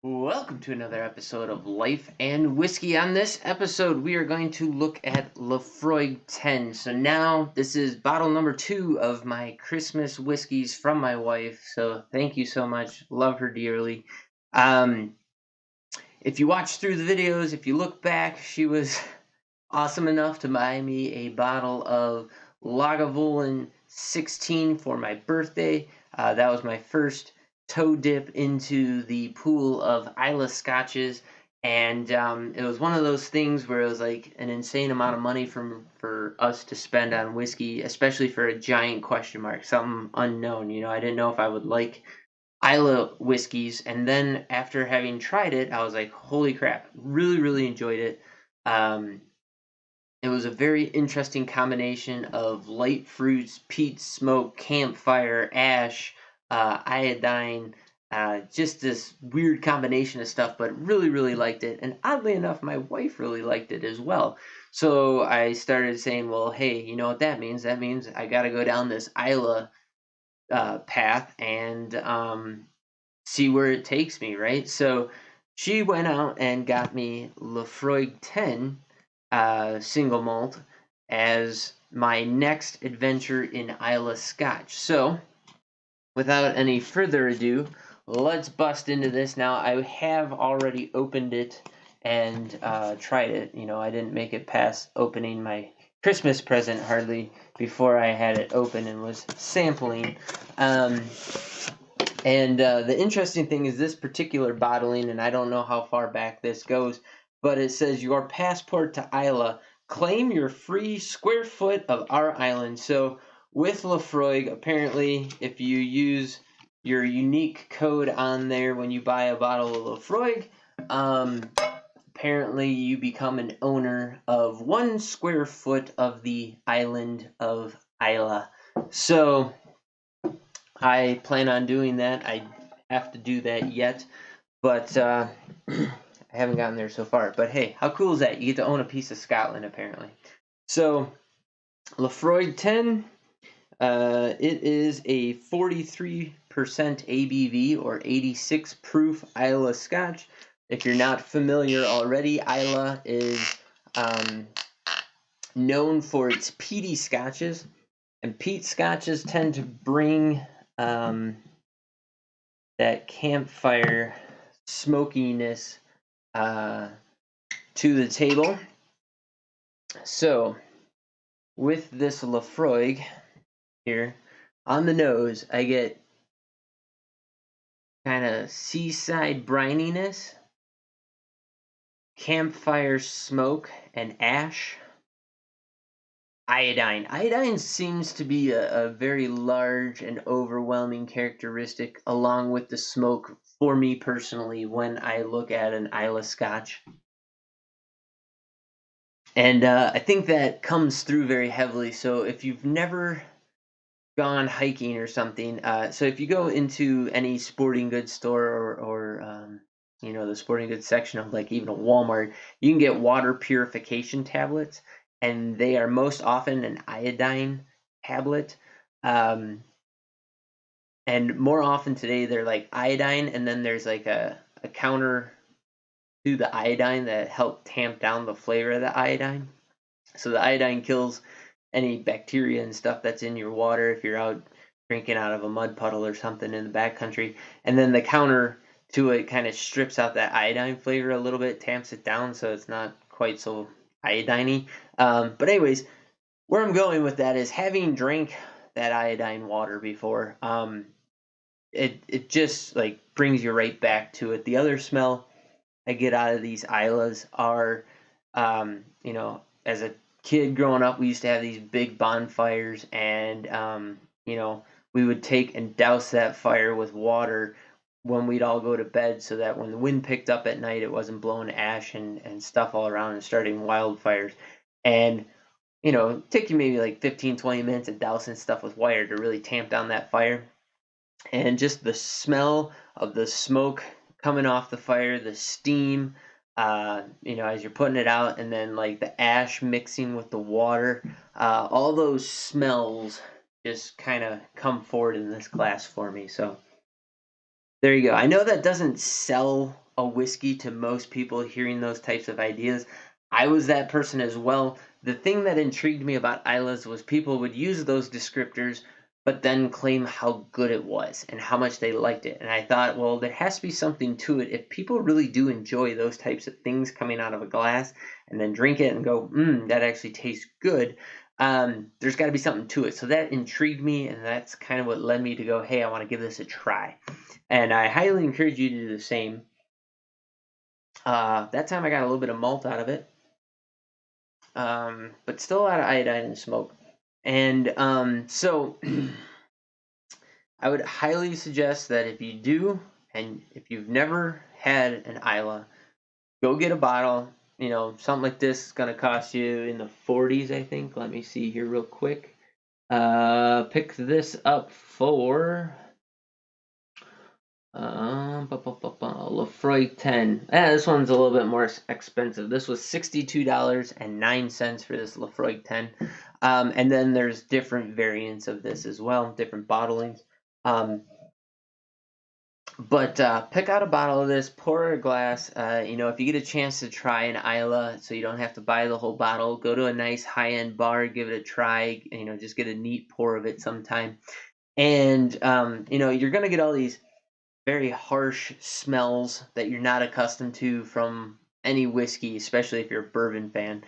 Welcome to another episode of Life and Whiskey. On this episode, we are going to look at Laphroaig 10. So now this is bottle number 2 of my Christmas whiskeys from my wife. So thank you so much. Love her dearly. Um, if you watch through the videos, if you look back, she was awesome enough to buy me a bottle of Lagavulin 16 for my birthday. That was my first toe dip into the pool of Islay Scotches, and it was one of those things where it was like an insane amount of money for us to spend on whiskey, especially for a giant question mark, something unknown. I didn't know if I would like Islay whiskeys, and then after having tried it, I was like, holy crap, really, really enjoyed it. Um, it was a very interesting combination of light fruits, peat, smoke, campfire, ash, iodine, just this weird combination of stuff, but really, really liked it. And oddly enough, my wife really liked it as well. So I started saying, well, hey, you know what that means? That means I got to go down this Islay path and see where it takes me, right? So she went out and got me Laphroaig 10 single malt as my next adventure in Islay Scotch. So, without any further ado, let's bust into this. Now, I have already opened it and tried it. I didn't make it past opening my Christmas present hardly before I had it open and was sampling. And the interesting thing is this particular bottling, and I don't know how far back this goes, but it says your passport to Islay. Claim your free square foot of our island. So with Laphroaig, apparently, if you use your unique code on there when you buy a bottle of Laphroaig, apparently you become an owner of 1 square foot of the island of Islay. So I plan on doing that. I have to do that yet, but I haven't gotten there so far. But hey, how cool is that? You get to own a piece of Scotland, apparently. So, Laphroaig 10, it is a 43% ABV or 86 proof Islay Scotch. If you're not familiar already, Islay is known for its peaty scotches, and peat scotches tend to bring that campfire smokiness to the table. So, with this Laphroaig here, on the nose, I get kind of seaside brininess, campfire smoke, and ash. Iodine. Iodine seems to be a very large and overwhelming characteristic, along with the smoke, for me personally, when I look at an Islay Scotch. And I think that comes through very heavily. So if you've never gone hiking or something, so if you go into any sporting goods store or the sporting goods section of like even a Walmart, you can get water purification tablets, and they are most often an iodine tablet. Um, and more often today, they're like iodine, and then there's like a counter to the iodine that help tamp down the flavor of the iodine. So the iodine kills any bacteria and stuff that's in your water if you're out drinking out of a mud puddle or something in the backcountry. And then the counter to it kind of strips out that iodine flavor a little bit, tamps it down so it's not quite so iodiney. But anyways, where I'm going with that is having drank that iodine water before, it just like brings you right back to it. The other smell I get out of these Islas are, as a kid growing up, we used to have these big bonfires, and we would take and douse that fire with water when we'd all go to bed, so that when the wind picked up at night, it wasn't blowing ash and stuff all around and starting wildfires. And take you maybe like 15, 20 minutes of dousing stuff with wire to really tamp down that fire. And just the smell of the smoke coming off the fire, the steam, as you're putting it out, and then like the ash mixing with the water, all those smells just kind of come forward in this glass for me. So There you go. I know that doesn't sell a whiskey to most people hearing those types of ideas. I was that person as well. The thing that intrigued me about Islays was people would use those descriptors, but then claim how good it was and how much they liked it. And I thought, well, there has to be something to it. If people really do enjoy those types of things coming out of a glass and then drink it and go, that actually tastes good, there's got to be something to it. So that intrigued me, and that's kind of what led me to go, hey, I want to give this a try. And I highly encourage you to do the same. That time I got a little bit of malt out of it, but still a lot of iodine in the smoke. And so I would highly suggest that if you do, and if you've never had an Islay, go get a bottle. You know, something like this is going to cost you in the 40s, I think. Let me see here real quick. Pick this up for Laphroaig 10. This one's a little bit more expensive. This was $62.09 for this Laphroaig 10. And then there's different variants of this as well, different bottlings. But pick out a bottle of this, pour a glass. You know, if you get a chance to try an Islay, so you don't have to buy the whole bottle, go to a nice high-end bar, give it a try. You know, just get a neat pour of it sometime. And you know, you're gonna get all these very harsh smells that you're not accustomed to from any whiskey, especially if you're a bourbon fan.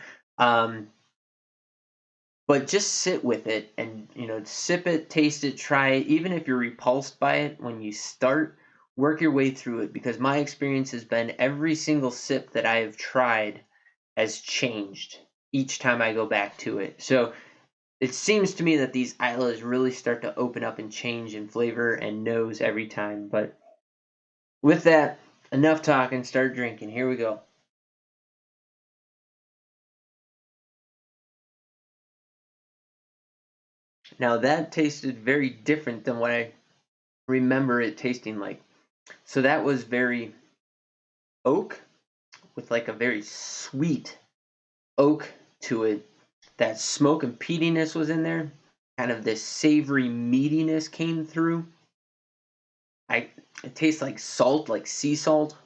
But just sit with it and, you know, sip it, taste it, try it. Even if you're repulsed by it when you start, work your way through it, because my experience has been every single sip that I have tried has changed each time I go back to it. So it seems to me that these Islas really start to open up and change in flavor and nose every time. But with that, enough talking, start drinking. Here we go. Now that tasted very different than what I remember it tasting like. So that was very oak with like a very sweet oak to it. That smoke and peatiness was in there. Kind of this savory meatiness came through. It tastes like salt, like sea salt.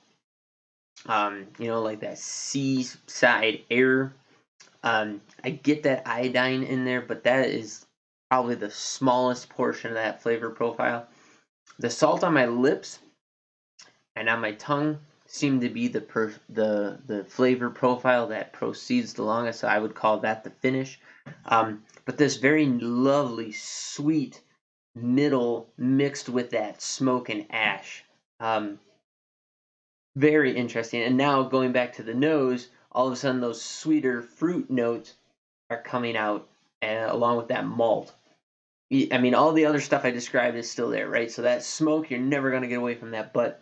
You know, like that seaside air. I get that iodine in there, but that is probably the smallest portion of that flavor profile. The salt on my lips and on my tongue seem to be the flavor profile that proceeds the longest. So I would call that the finish. But this very lovely, sweet middle mixed with that smoke and ash. Very interesting. And now going back to the nose, all of a sudden those sweeter fruit notes are coming out along with that malt. I mean, all the other stuff I described is still there, right? So that smoke, you're never going to get away from that, but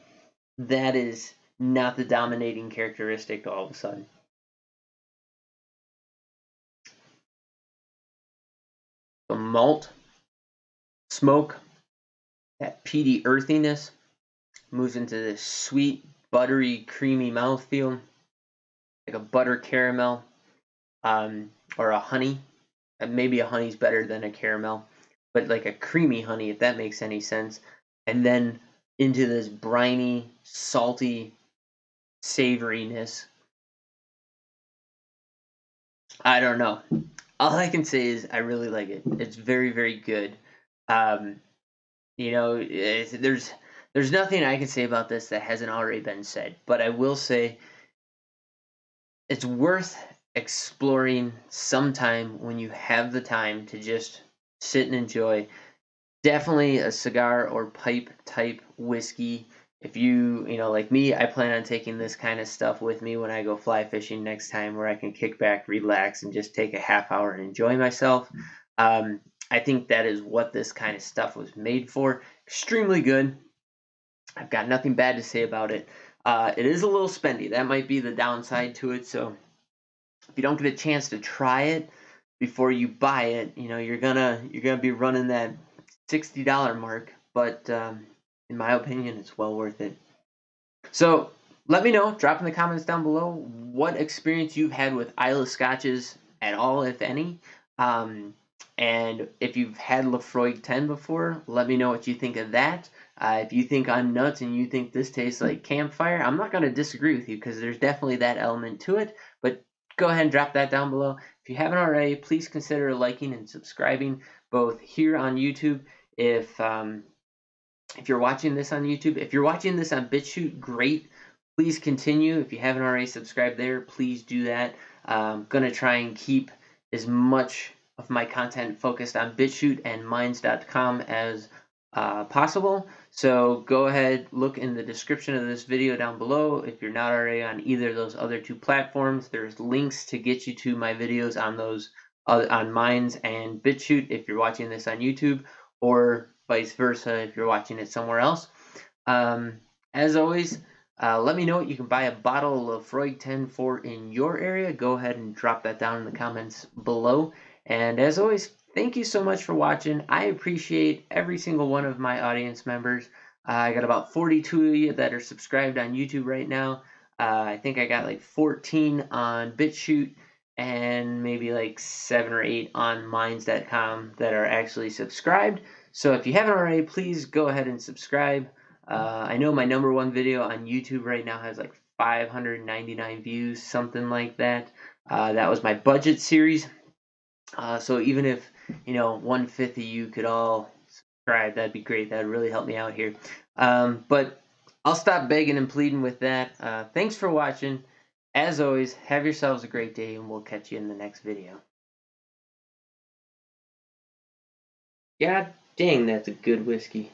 that is not the dominating characteristic all of a sudden. The malt, smoke, that peaty earthiness moves into this sweet, buttery, creamy mouthfeel, like a butter caramel, or a honey. Maybe a honey's better than a caramel, but like a creamy honey, if that makes any sense. And then into this briny, salty savoriness. I don't know. All I can say is I really like it. It's very, very good. Um, you know, there's nothing I can say about this that hasn't already been said, but I will say it's worth exploring sometime when you have the time to just sit and enjoy. Definitely a cigar or pipe type whiskey. If you know, like me, I plan on taking this kind of stuff with me when I go fly fishing next time, where I can kick back, relax, and just take a half hour and enjoy myself. I think that is what this kind of stuff was made for. Extremely good. I've got nothing bad to say about it. It is a little spendy. That might be the downside to it. So if you don't get a chance to try it before you buy it, you know, you're gonna be running that $60 mark. But in my opinion, it's well worth it. So let me know, drop in the comments down below what experience you've had with Islay Scotches at all, if any. And if you've had Laphroaig 10 before, let me know what you think of that. If you think I'm nuts and you think this tastes like campfire, I'm not going to disagree with you because there's definitely that element to it. But go ahead and drop that down below. If you haven't already, please consider liking and subscribing both here on YouTube. If you're watching this on YouTube, if you're watching this on BitChute, great. Please continue. If you haven't already subscribed there, please do that. I'm going to try and keep as much of my content focused on BitChute and Minds.com as possible. So go ahead, look in the description of this video down below. If you're not already on either of those other two platforms, there's links to get you to my videos on those on Minds and BitChute if you're watching this on YouTube, or vice versa if you're watching it somewhere else. As always, let me know what you can buy a bottle of Laphroaig 10 for in your area. Go ahead and drop that down in the comments below. And as always, thank you so much for watching. I appreciate every single one of my audience members. I got about 42 of you that are subscribed on YouTube right now. I think I got like 14 on BitChute and maybe like 7 or 8 on Minds.com that are actually subscribed. So if you haven't already, please go ahead and subscribe. I know my #1 video on YouTube right now has like 599 views, something like that. That was my budget series. So even if, 1/5 of you could all subscribe, that'd be great. That'd really help me out here. But I'll stop begging and pleading with that. Thanks for watching. As always, have yourselves a great day, and we'll catch you in the next video. God dang, that's a good whiskey.